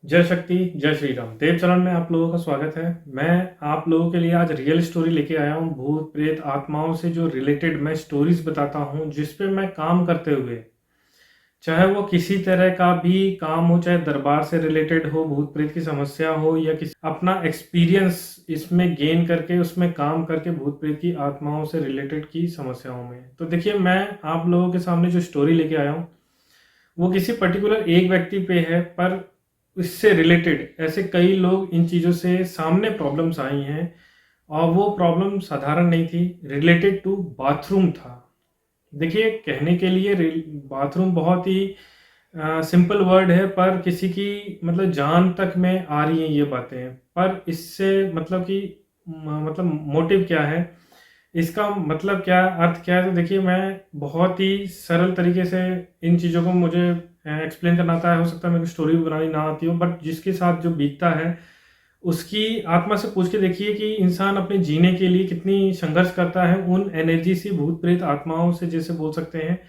जय शक्ति, जय श्री राम। देव चरण में आप लोगों का स्वागत है। मैं आप लोगों के लिए आज रियल स्टोरी लेके आया हूँ। भूत प्रेत आत्माओं से जो रिलेटेड मैं स्टोरीज बताता हूँ, जिस पे मैं काम करते हुए, चाहे वो किसी तरह का भी काम हो, चाहे दरबार से रिलेटेड हो, भूत प्रेत की समस्या हो, या किसी अपना एक्सपीरियंस इसमें गेन करके उसमें काम करके भूत प्रेत की आत्माओं से रिलेटेड की समस्याओं में। तो देखिए, मैं आप लोगों के सामने जो स्टोरी लेके आया हूँ वो किसी पर्टिकुलर एक व्यक्ति पे है, पर इससे रिलेटेड ऐसे कई लोग इन चीज़ों से सामने प्रॉब्लम्स आई हैं। और वो प्रॉब्लम साधारण नहीं थी, रिलेटेड टू बाथरूम था। देखिए, कहने के लिए बाथरूम बहुत ही सिंपल वर्ड है, पर किसी की मतलब जान तक में आ रही हैं ये बातें। पर इससे मतलब कि मतलब मोटिव क्या है, इसका मतलब क्या है, अर्थ क्या है। तो देखिए, मैं बहुत ही सरल तरीके से इन चीज़ों को मुझे एक्सप्लेन करना आता है। हो सकता है मेरी स्टोरी भी बनानी ना आती हो, बट जिसके साथ जो बीतता है उसकी आत्मा से पूछ के देखिए कि इंसान अपने जीने के लिए कितनी संघर्ष करता है उन एनर्जी से, भूत प्रेत आत्माओं से, जैसे बोल सकते हैं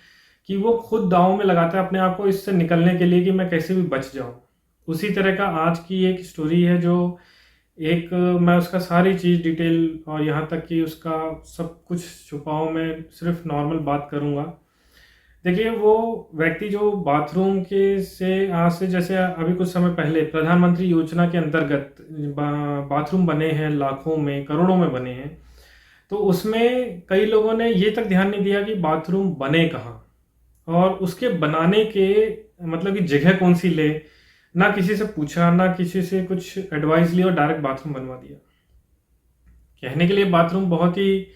कि वो खुद दांव में लगाता है अपने आप को इससे निकलने के लिए कि मैं कैसे भी बच जाऊं। उसी तरह का आज की एक स्टोरी है, जो एक मैं उसका सारी चीज़ डिटेल और यहाँ तक कि उसका सब कुछ छुपाऊं, मैं सिर्फ नॉर्मल बात करूँगा। देखिए, वो व्यक्ति जो बाथरूम के से आज से जैसे अभी कुछ समय पहले प्रधानमंत्री योजना के अंतर्गत बाथरूम बने हैं, लाखों में करोड़ों में बने हैं। तो उसमें कई लोगों ने ये तक ध्यान नहीं दिया कि बाथरूम बने कहाँ और उसके बनाने के मतलब कि जगह कौन सी ले। ना किसी से पूछा, ना किसी से कुछ एडवाइस ली, और डायरेक्ट बाथरूम बनवा दिया। कहने के लिए बाथरूम बहुत ही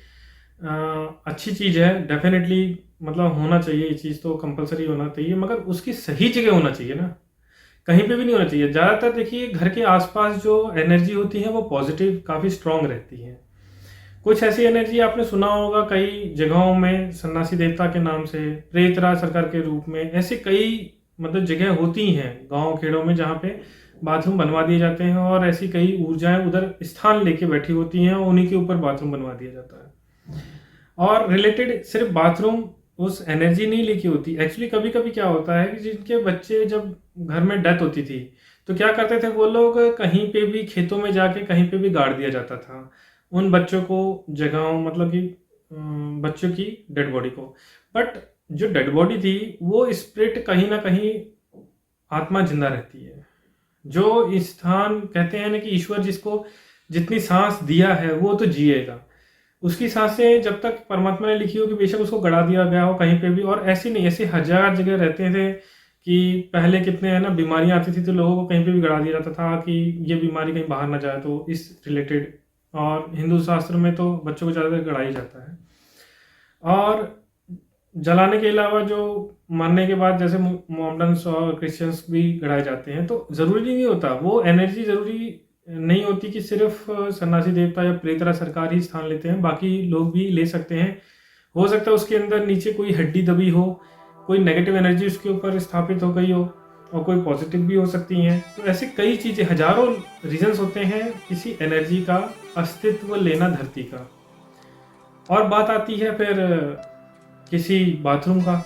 अच्छी चीज़ है, डेफिनेटली मतलब होना चाहिए, ये चीज़ तो कंपलसरी होना चाहिए, मगर उसकी सही जगह होना चाहिए ना, कहीं पे भी नहीं होना चाहिए। ज़्यादातर देखिए, घर के आसपास जो एनर्जी होती है वो पॉजिटिव काफ़ी स्ट्रांग रहती है। कुछ ऐसी एनर्जी आपने सुना होगा कई जगहों में, सन्यासी देवता के नाम से, प्रेतराज सरकार के रूप में, ऐसे कई मतलब जगह होती हैं गांव खेड़ों में जहाँ पे बाथरूम बनवा दिए जाते हैं, और ऐसी कई ऊर्जाएं उधर स्थान लेके बैठी होती हैं और उन्हीं के ऊपर बाथरूम बनवा दिया जाता है। और रिलेटेड सिर्फ बाथरूम उस एनर्जी नहीं लेके होती। एक्चुअली कभी कभी क्या होता है कि जिनके बच्चे जब घर में डेथ होती थी, तो क्या करते थे वो लोग, कहीं पे भी खेतों में जाके कहीं पे भी गाड़ दिया जाता था उन बच्चों को, जगहों मतलब कि बच्चों की डेड बॉडी को। बट जो डेड बॉडी थी वो स्पिरिट कहीं ना कहीं, आत्मा जिंदा रहती है। जो इस स्थान कहते हैं ना कि ईश्वर जिसको जितनी सांस दिया है वो तो जिएगा, उसकी सांसें जब तक परमात्मा ने लिखी हो कि बेशक उसको गड़ा दिया गया हो कहीं पे भी। और ऐसी नहीं, ऐसे हजार जगह रहते थे कि पहले कितने है ना बीमारियां आती थी तो लोगों को कहीं पे भी गड़ा दिया जाता था कि ये बीमारी कहीं बाहर ना जाए, तो इस रिलेटेड। और हिंदू शास्त्र में तो बच्चों को ज़्यादातर गड़ा ही जाता है। और जलाने के अलावा जो मरने के बाद जैसे मोमडन्स और क्रिश्चियंस भी गड़ाए जाते हैं, तो ज़रूरी नहीं होता, वो एनर्जी ज़रूरी नहीं होती कि सिर्फ सन्यासी देवता या प्रेतरा सरकार ही स्थान लेते हैं, बाकी लोग भी ले सकते हैं। हो सकता है उसके अंदर नीचे कोई हड्डी दबी हो, कोई नेगेटिव एनर्जी उसके ऊपर स्थापित हो गई हो, और कोई पॉजिटिव भी हो सकती हैं। तो ऐसे कई चीज़ें, हजारों रीजंस होते हैं किसी एनर्जी का अस्तित्व लेना धरती का। और बात आती है फिर किसी बाथरूम का,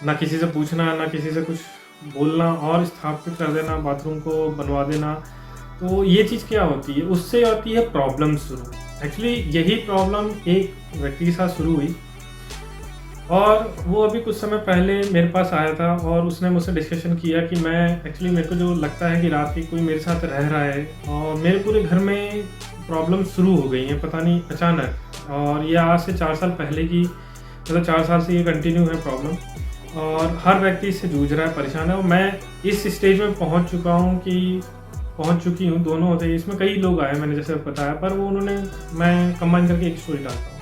ना किसी से पूछना, ना किसी से कुछ बोलना और स्थापित कर देना, बाथरूम को बनवा देना। तो ये चीज़ क्या होती है, उससे आती है प्रॉब्लम शुरू। एक्चुअली यही प्रॉब्लम एक व्यक्ति के साथ शुरू हुई, और वो अभी कुछ समय पहले मेरे पास आया था और उसने मुझसे डिस्कशन किया कि मैं एक्चुअली, मेरे को जो लगता है कि रात की कोई मेरे साथ रह रहा है और मेरे पूरे घर में प्रॉब्लम शुरू हो गई हैं, पता नहीं अचानक। और ये आज से 4 साल पहले की, मतलब 4 साल से ये कंटिन्यू है प्रॉब्लम, और हर व्यक्ति इससे जूझ रहा है, परेशान है। और मैं इस स्टेज में पहुंच चुकी हूँ, दोनों होते हैं इसमें। कई लोग आए मैंने जैसे बताया, पर वो उन्होंने, मैं कंबाइन करके एक स्टोरी डालता हूँ।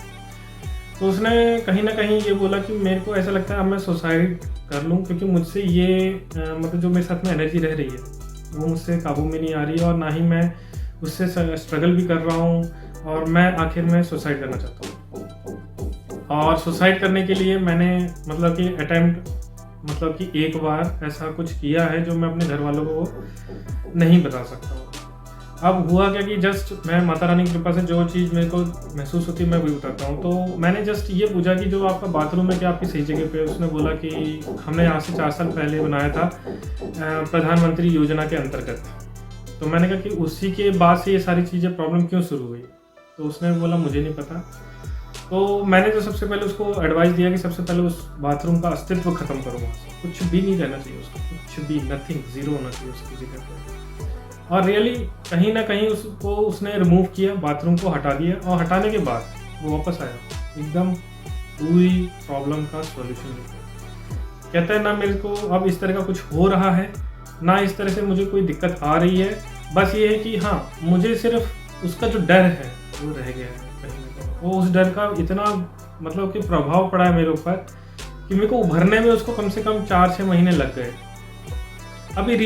तो उसने कहीं ना कहीं ये बोला कि मेरे को ऐसा लगता है अब मैं सुसाइड कर लूँ, क्योंकि मुझसे ये मतलब जो मेरे साथ में एनर्जी रह रही है वो मुझसे काबू में नहीं आ रही है, और ना ही मैं उससे स्ट्रगल भी कर रहा हूँ, और मैं आखिर में सुसाइड करना चाहता हूँ। और सुसाइड करने के लिए मैंने मतलब कि अटेम्प्ट, मतलब कि एक बार ऐसा कुछ किया है जो मैं अपने घर वालों को नहीं बता सकता हूँ। अब हुआ क्या कि जस्ट मैं माता रानी की कृपा से जो चीज़ मेरे को महसूस होती है मैं वही बताता हूँ। तो मैंने जस्ट ये पूछा कि जो आपका बाथरूम है क्या आपकी सही जगह पे है? उसने बोला कि हमने यहाँ से 4 साल पहले बनाया था प्रधानमंत्री योजना के अंतर्गत। तो मैंने कहा कि उसी के बाद से ये सारी चीज़ें प्रॉब्लम क्यों शुरू हुई? तो उसने बोला मुझे नहीं पता। तो मैंने तो सबसे पहले उसको एडवाइस दिया कि सबसे पहले उस बाथरूम का अस्तित्व खत्म करो वहाँ से, कुछ भी नहीं रहना चाहिए उसका, कुछ भी, नथिंग, ज़ीरो होना चाहिए उसकी जगह पे। और रियली कहीं ना कहीं उसको उसने रिमूव किया, बाथरूम को हटा दिया, और हटाने के बाद वो वापस आया एकदम पूरी प्रॉब्लम का सॉल्यूशन लेकर। कहता है ना मेरे को अब इस तरह का कुछ हो रहा है, ना इस तरह से मुझे कोई दिक्कत आ रही है, बस ये है कि हाँ मुझे सिर्फ उसका जो डर है वो रह गया है कहीं ना कहीं। वो उस डर का इतना मतलब कि प्रभाव पड़ा है मेरे ऊपर कि मेरे को उभरने में उसको कम से कम 4-6 महीने लग गए। अभी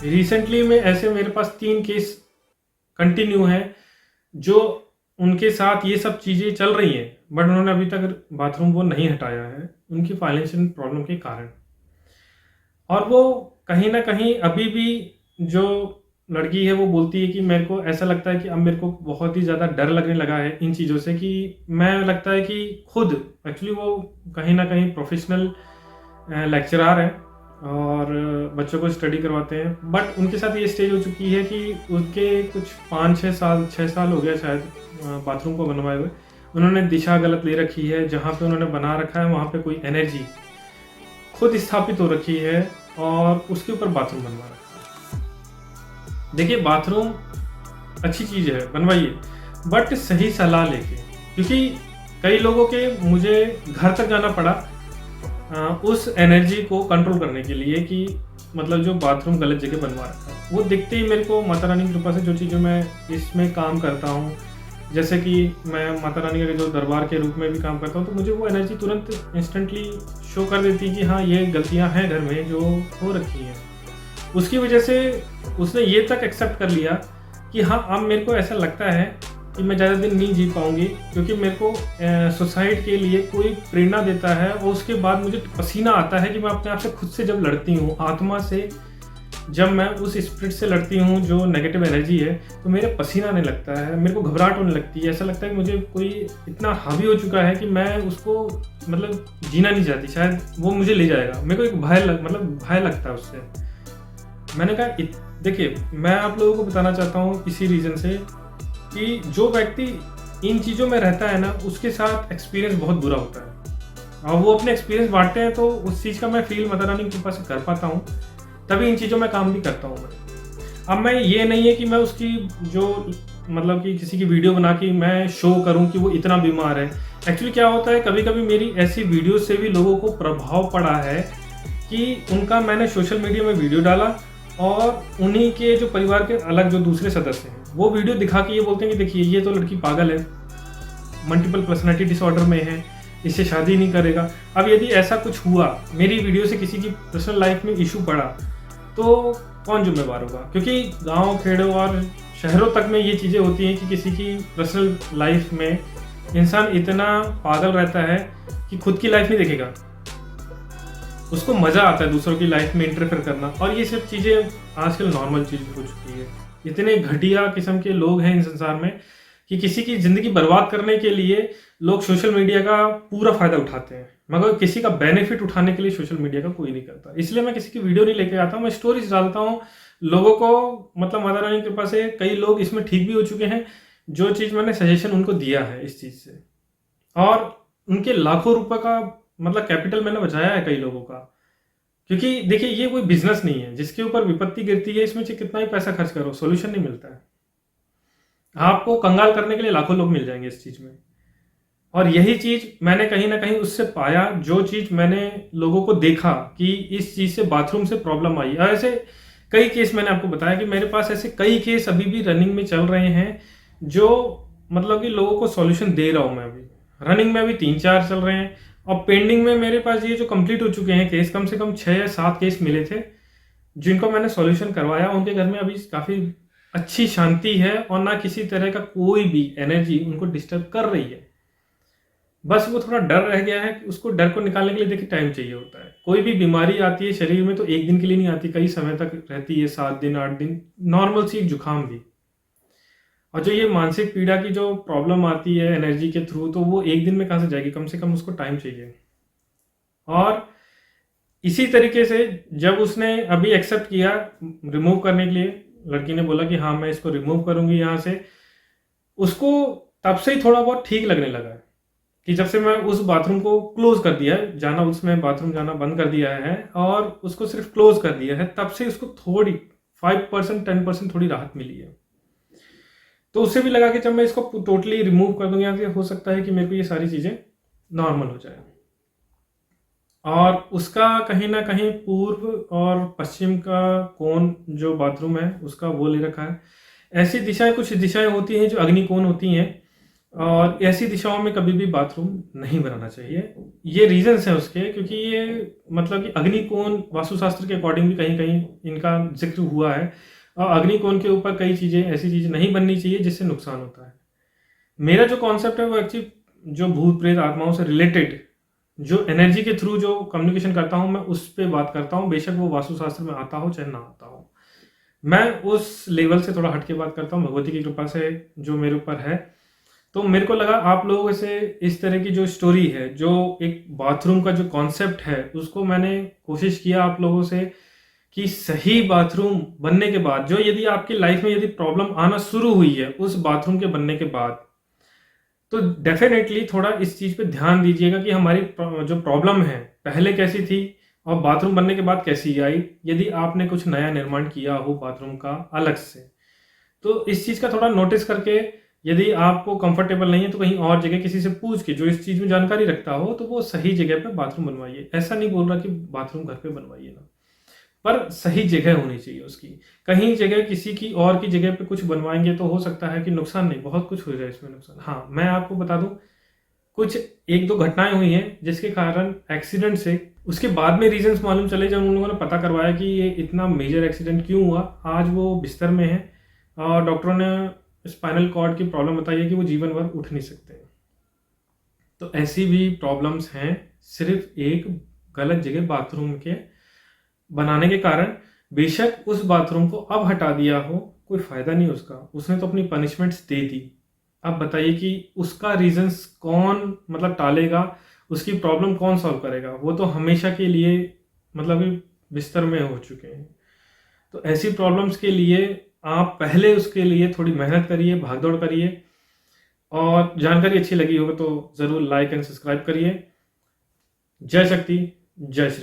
रिसेंटली में ऐसे मेरे पास 3 केस कंटिन्यू हैं जो उनके साथ ये सब चीज़ें चल रही हैं, बट उन्होंने अभी तक बाथरूम वो नहीं हटाया है उनकी फाइनेंशियल प्रॉब्लम के कारण। और वो कहीं ना कहीं अभी भी जो लड़की है वो बोलती है कि मेरे को ऐसा लगता है कि अब मेरे को बहुत ही ज़्यादा डर लगने लगा है इन चीज़ों से, कि मैं लगता है कि खुद एक्चुअली वो कहीं ना कहीं प्रोफेशनल लेक्चरार हैं और बच्चों को स्टडी करवाते हैं, बट उनके साथ ये स्टेज हो चुकी है कि उनके कुछ 5-6 साल हो गया शायद बाथरूम को बनवाए हुए। उन्होंने दिशा गलत ले रखी है, जहाँ पे उन्होंने बना रखा है वहाँ पे कोई एनर्जी खुद स्थापित हो रखी है और उसके ऊपर बाथरूम बनवा रखा है। देखिए बाथरूम अच्छी चीज़ है, बनवाइए, बट सही सलाह लेके, क्योंकि कई लोगों के मुझे घर तक जाना पड़ा उस एनर्जी को कंट्रोल करने के लिए कि मतलब जो बाथरूम गलत जगह बनवा रखा है। वो दिखते ही मेरे को माता रानी की कृपा से जो चीज़ें मैं इसमें काम करता हूँ, जैसे कि मैं माता रानी के जो दरबार के रूप में भी काम करता हूँ, तो मुझे वो एनर्जी तुरंत इंस्टेंटली शो कर देती है कि हाँ ये गलतियाँ हैं घर में जो हो रखी हैं। उसकी वजह से उसने ये तक एक्सेप्ट कर लिया कि हाँ अब मेरे को ऐसा लगता है कि मैं ज़्यादा दिन नहीं जी पाऊँगी, क्योंकि मेरे को सुसाइड के लिए कोई प्रेरणा देता है और उसके बाद मुझे पसीना आता है कि मैं अपने आप से खुद से जब लड़ती हूँ, आत्मा से जब मैं उस स्पिरिट से लड़ती हूँ जो नेगेटिव एनर्जी है, तो मेरे पसीना आने लगता है, मेरे को घबराहट होने लगती है। ऐसा लगता है कि मुझे कोई इतना हावी हो चुका है कि मैं उसको मतलब जीना नहीं चाहती, शायद वो मुझे ले जाएगा। मेरे को एक भय लगता है उससे। मैंने कहा देखिए मैं आप लोगों को बताना चाहता हूँ इसी रीज़न से कि जो व्यक्ति इन चीज़ों में रहता है ना, उसके साथ एक्सपीरियंस बहुत बुरा होता है और वो अपने एक्सपीरियंस बांटते हैं, तो उस चीज़ का मैं फील माता रानी की कृपा से कर पाता हूँ, तभी इन चीज़ों में काम भी करता हूँ मैं। अब मैं ये नहीं है कि मैं उसकी जो मतलब कि किसी की वीडियो बना के मैं शो करूँ कि वो इतना बीमार है। एक्चुअली क्या होता है, कभी कभी मेरी ऐसी वीडियो से भी लोगों को प्रभाव पड़ा है कि उनका मैंने सोशल मीडिया में वीडियो डाला और उन्हीं के जो परिवार के अलग जो दूसरे सदस्य हैं वो वीडियो दिखा के ये बोलते हैं कि देखिए ये तो लड़की पागल है, मल्टीपल पर्सनैलिटी डिसऑर्डर में है, इससे शादी नहीं करेगा। अब यदि ऐसा कुछ हुआ, मेरी वीडियो से किसी की पर्सनल लाइफ में इशू पड़ा, तो कौन जिम्मेवार होगा? क्योंकि गांव खेड़ों और शहरों तक में ये चीज़ें होती हैं कि किसी की पर्सनल लाइफ में इंसान इतना पागल रहता है कि खुद की लाइफ नहीं देखेगा, उसको मज़ा आता है दूसरों की लाइफ में इंटरफेयर करना। और ये सब चीज़ें आजकल नॉर्मल चीज़ हो चुकी है। इतने घटिया किस्म के लोग हैं इन संसार में कि किसी की ज़िंदगी बर्बाद करने के लिए लोग सोशल मीडिया का पूरा फ़ायदा उठाते हैं, मगर किसी का बेनिफिट उठाने के लिए सोशल मीडिया का कोई नहीं करता। इसलिए मैं किसी की वीडियो नहीं लेके आता हूँ, मैं स्टोरीज डालता हूँ लोगों को। मतलब माता रानी की कृपा से कई लोग इसमें ठीक भी हो चुके हैं, जो चीज़ मैंने सजेशन उनको दिया है इस चीज़ से, और उनके लाखों रुपए का मतलब कैपिटल मैंने बचाया है कई लोगों का। क्योंकि देखिए ये कोई बिजनेस नहीं है जिसके ऊपर विपत्ति गिरती है, इसमें कितना ही पैसा खर्च करो सोल्यूशन नहीं मिलता है। आपको कंगाल करने के लिए लाखों लोग मिल जाएंगे इस चीज में। और यही चीज मैंने कहीं ना कहीं उससे पाया, जो चीज मैंने लोगों को देखा कि इस चीज से बाथरूम से प्रॉब्लम आई। और ऐसे कई केस मैंने आपको बताया कि मेरे पास ऐसे कई केस अभी भी रनिंग में चल रहे हैं, जो मतलब कि लोगों को सॉल्यूशन दे रहा हूं मैं। अभी रनिंग में अभी 3-4 चल रहे हैं, और पेंडिंग में मेरे पास ये जो कंप्लीट हो चुके हैं केस, कम से कम 6 या 7 केस मिले थे जिनको मैंने सॉल्यूशन करवाया। उनके घर में अभी काफ़ी अच्छी शांति है और ना किसी तरह का कोई भी एनर्जी उनको डिस्टर्ब कर रही है। बस वो थोड़ा डर रह गया है, उसको डर को निकालने के लिए देखिए टाइम चाहिए होता है। कोई भी बीमारी आती है शरीर में तो एक दिन के लिए नहीं आती, कई समय तक रहती है, 7 दिन 8 दिन। नॉर्मल सी जुकाम भी और जो ये मानसिक पीड़ा की जो प्रॉब्लम आती है एनर्जी के थ्रू, तो वो एक दिन में कहाँ से जाएगी, कम से कम उसको टाइम चाहिए। और इसी तरीके से जब उसने अभी एक्सेप्ट किया रिमूव करने के लिए, लड़की ने बोला कि हाँ मैं इसको रिमूव करूंगी यहाँ से, उसको तब से ही थोड़ा बहुत ठीक लगने लगा है कि जब से मैं उस बाथरूम को क्लोज कर दिया है, जाना उसमें बाथरूम जाना बंद कर दिया है और उसको सिर्फ क्लोज कर दिया है, तब से उसको थोड़ी 5% 10% थोड़ी राहत मिली है। तो उससे भी लगा कि जब मैं इसको टोटली रिमूव कर दूंगा तो हो सकता है कि मेरे को ये सारी चीज़ें नॉर्मल हो जाए। और उसका कहीं ना कहीं पूर्व और पश्चिम का कोण जो बाथरूम है उसका वो ले रखा है। ऐसी दिशाएं, कुछ दिशाएं होती हैं जो अग्निकोण होती हैं, और ऐसी दिशाओं में कभी भी बाथरूम नहीं बनाना चाहिए। ये रीजंस हैं उसके, क्योंकि ये मतलब कि अग्निकोण वास्तुशास्त्र के अकॉर्डिंग भी कहीं कहीं इनका जिक्र हुआ है, और अग्निकोण के ऊपर कई चीज़ें, ऐसी चीज़ें नहीं बननी चाहिए जिससे नुकसान होता है। मेरा जो कॉन्सेप्ट है वो एक्चुअली जो भूत प्रेत आत्माओं से रिलेटेड जो एनर्जी के थ्रू जो कम्युनिकेशन करता हूँ, मैं उस पर बात करता हूँ, बेशक वो वास्तुशास्त्र में आता हो चाहे ना आता हो। मैं उस लेवल से थोड़ा हटके बात करता हूँ, भगवती की कृपा से जो मेरे ऊपर है। तो मेरे को लगा आप लोगों से इस तरह की जो स्टोरी है, जो एक बाथरूम का जो कॉन्सेप्ट है, उसको मैंने कोशिश किया आप लोगों से कि सही बाथरूम बनने के बाद, जो यदि आपकी लाइफ में यदि प्रॉब्लम आना शुरू हुई है उस बाथरूम के बनने के बाद, तो डेफिनेटली थोड़ा इस चीज़ पे ध्यान दीजिएगा कि हमारी जो प्रॉब्लम है पहले कैसी थी और बाथरूम बनने के बाद कैसी आई, यदि आपने कुछ नया निर्माण किया हो बाथरूम का अलग से। तो इस चीज़ का थोड़ा नोटिस करके, यदि आपको कंफर्टेबल नहीं है तो कहीं और जगह किसी से पूछ के जो इस चीज़ में जानकारी रखता हो, तो वो सही जगह पे बाथरूम बनवाइए। ऐसा नहीं बोल रहा कि बाथरूम घर पे बनवाइए ना, पर सही जगह होनी चाहिए उसकी। कहीं जगह किसी की और की जगह पे कुछ बनवाएंगे तो हो सकता है कि नुकसान नहीं, बहुत कुछ हो जाए इसमें नुकसान। हाँ, मैं आपको बता दूं, कुछ एक दो घटनाएं हुई हैं जिसके कारण एक्सीडेंट से उसके बाद में रीजंस मालूम चले, जब उन लोगों ने पता करवाया कि ये इतना मेजर एक्सीडेंट क्यों हुआ। आज वो बिस्तर में है और डॉक्टरों ने स्पाइनल कॉर्ड की प्रॉब्लम बताई है कि वो जीवन भर उठ नहीं सकते। तो ऐसी भी प्रॉब्लम्स हैं, सिर्फ एक गलत जगह बाथरूम के बनाने के कारण। बेशक उस बाथरूम को अब हटा दिया हो, कोई फायदा नहीं उसका, उसने तो अपनी पनिशमेंट्स दे दी। अब बताइए कि उसका रीजंस कौन मतलब टालेगा, उसकी प्रॉब्लम कौन सॉल्व करेगा? वो तो हमेशा के लिए मतलब कि बिस्तर में हो चुके हैं। तो ऐसी प्रॉब्लम्स के लिए आप पहले उसके लिए थोड़ी मेहनत करिए, भागदौड़ करिए। और जानकारी अच्छी लगी होगी तो ज़रूर लाइक एंड सब्सक्राइब करिए। जय शक्ति, जय श्री।